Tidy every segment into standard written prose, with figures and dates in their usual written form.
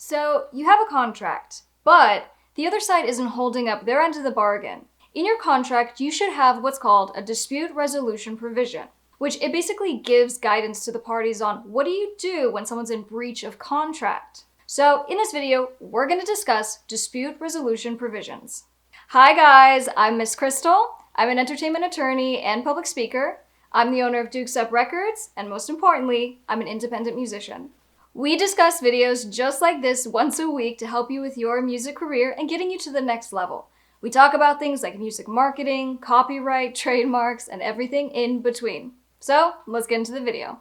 So you have a contract, but the other side isn't holding up their end of the bargain. In your contract, you should have what's called a dispute resolution provision, which it basically gives guidance to the parties on what do you do when someone's in breach of contract. So in this video, we're going to discuss dispute resolution provisions. Hi guys, I'm Miss Krystle. I'm an entertainment attorney and public speaker. I'm the owner of Dukes Up Records, and most importantly, I'm an independent musician. We discuss videos just like this once a week to help you with your music career and getting you to the next level. We talk about things like music marketing, copyright, trademarks, and everything in between. So let's get into the video.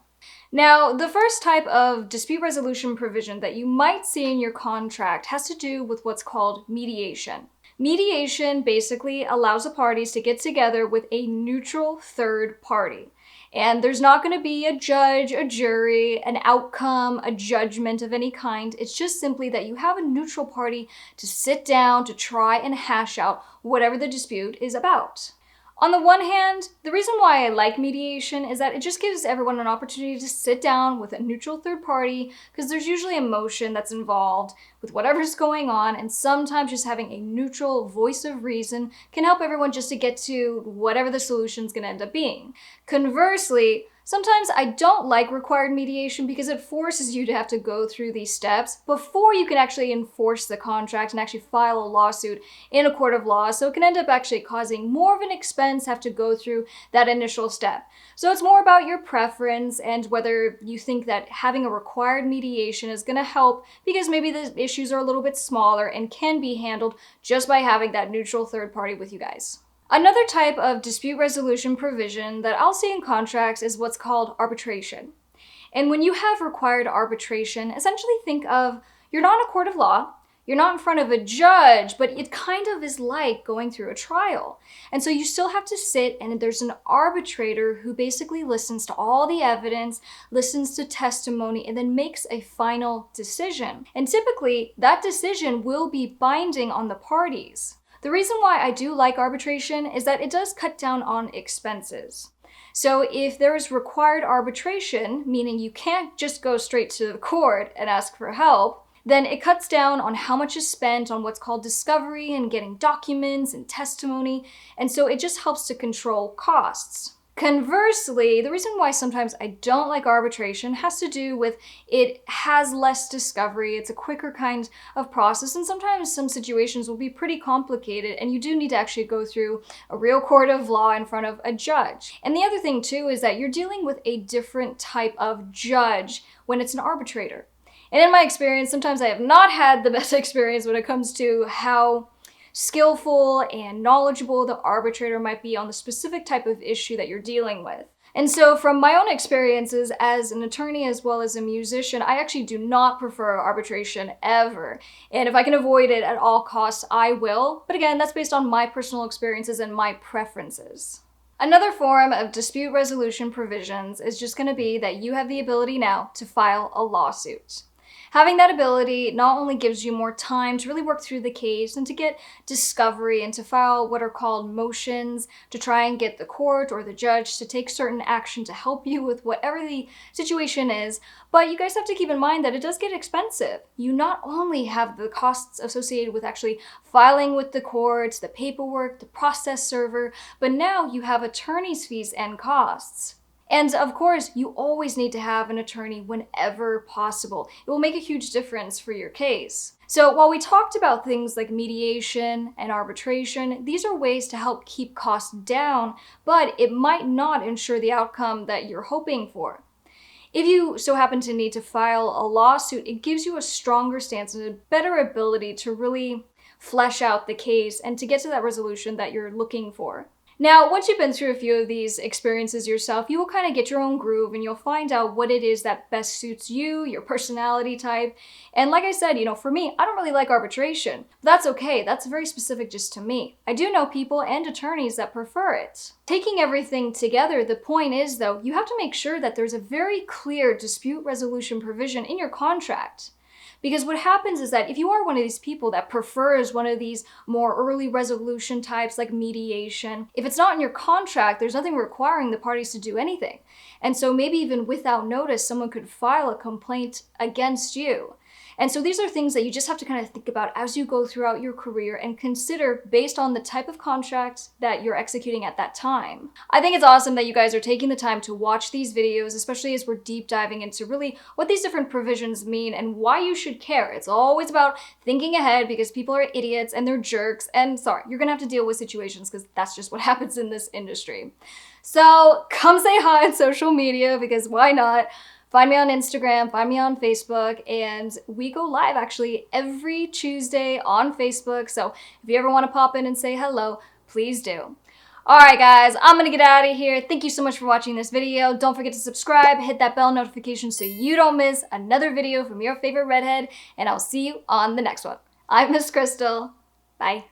Now, the first type of dispute resolution provision that you might see in your contract has to do with what's called mediation. Mediation basically allows the parties to get together with a neutral third party. And there's not going to be a judge, a jury, an outcome, a judgment of any kind. It's just simply that you have a neutral party to sit down to try and hash out whatever the dispute is about. On the one hand, the reason why I like mediation is that it just gives everyone an opportunity to sit down with a neutral third party, because there's usually emotion that's involved with whatever's going on, and sometimes just having a neutral voice of reason can help everyone just to get to whatever the solution's gonna end up being. Conversely, sometimes I don't like required mediation because it forces you to have to go through these steps before you can actually enforce the contract and actually file a lawsuit in a court of law. So it can end up actually causing more of an expense, have to go through that initial step. So it's more about your preference and whether you think that having a required mediation is going to help, because maybe the issues are a little bit smaller and can be handled just by having that neutral third party with you guys. Another type of dispute resolution provision that I'll see in contracts is what's called arbitration. And when you have required arbitration, essentially think of, you're not in a court of law, you're not in front of a judge, but it kind of is like going through a trial. And so you still have to sit, and there's an arbitrator who basically listens to all the evidence, listens to testimony, and then makes a final decision. And typically, that decision will be binding on the parties. The reason why I do like arbitration is that it does cut down on expenses. So if there is required arbitration, meaning you can't just go straight to the court and ask for help, then it cuts down on how much is spent on what's called discovery and getting documents and testimony, and so it just helps to control costs. Conversely, the reason why sometimes I don't like arbitration has to do with it has less discovery, it's a quicker kind of process, and sometimes some situations will be pretty complicated and you do need to actually go through a real court of law in front of a judge. And the other thing too is that you're dealing with a different type of judge when it's an arbitrator. And in my experience, sometimes I have not had the best experience when it comes to how skillful and knowledgeable the arbitrator might be on the specific type of issue that you're dealing with. And so from my own experiences as an attorney as well as a musician, I actually do not prefer arbitration ever. And if I can avoid it at all costs, I will. But again, that's based on my personal experiences and my preferences. Another form of dispute resolution provisions is just going to be that you have the ability now to file a lawsuit. Having that ability not only gives you more time to really work through the case and to get discovery and to file what are called motions to try and get the court or the judge to take certain action to help you with whatever the situation is, but you guys have to keep in mind that it does get expensive. You not only have the costs associated with actually filing with the courts, the paperwork, the process server, but now you have attorney's fees and costs. And of course, you always need to have an attorney whenever possible. It will make a huge difference for your case. So while we talked about things like mediation and arbitration, these are ways to help keep costs down, but it might not ensure the outcome that you're hoping for. If you so happen to need to file a lawsuit, it gives you a stronger stance and a better ability to really flesh out the case and to get to that resolution that you're looking for. Now, once you've been through a few of these experiences yourself, you will kind of get your own groove and you'll find out what it is that best suits you, your personality type. And like I said, for me, I don't really like arbitration. That's okay. That's very specific just to me. I do know people and attorneys that prefer it. Taking everything together, the point is, though, you have to make sure that there's a very clear dispute resolution provision in your contract. Because what happens is that if you are one of these people that prefers one of these more early resolution types like mediation, if it's not in your contract, there's nothing requiring the parties to do anything. And so maybe even without notice, someone could file a complaint against you. And so these are things that you just have to kind of think about as you go throughout your career and consider based on the type of contract that you're executing at that time. I think it's awesome that you guys are taking the time to watch these videos, especially as we're deep diving into really what these different provisions mean and why you should care. It's always about thinking ahead because people are idiots and they're jerks. And sorry, you're gonna have to deal with situations because that's just what happens in this industry. So come say hi on social media because why not? Find me on Instagram, find me on Facebook, and we go live actually every Tuesday on Facebook. So if you ever want to pop in and say hello, please do. All right, guys, I'm gonna get out of here. Thank you so much for watching this video. Don't forget to subscribe, hit that bell notification so you don't miss another video from your favorite redhead, and I'll see you on the next one. I'm Miss Krystle. Bye.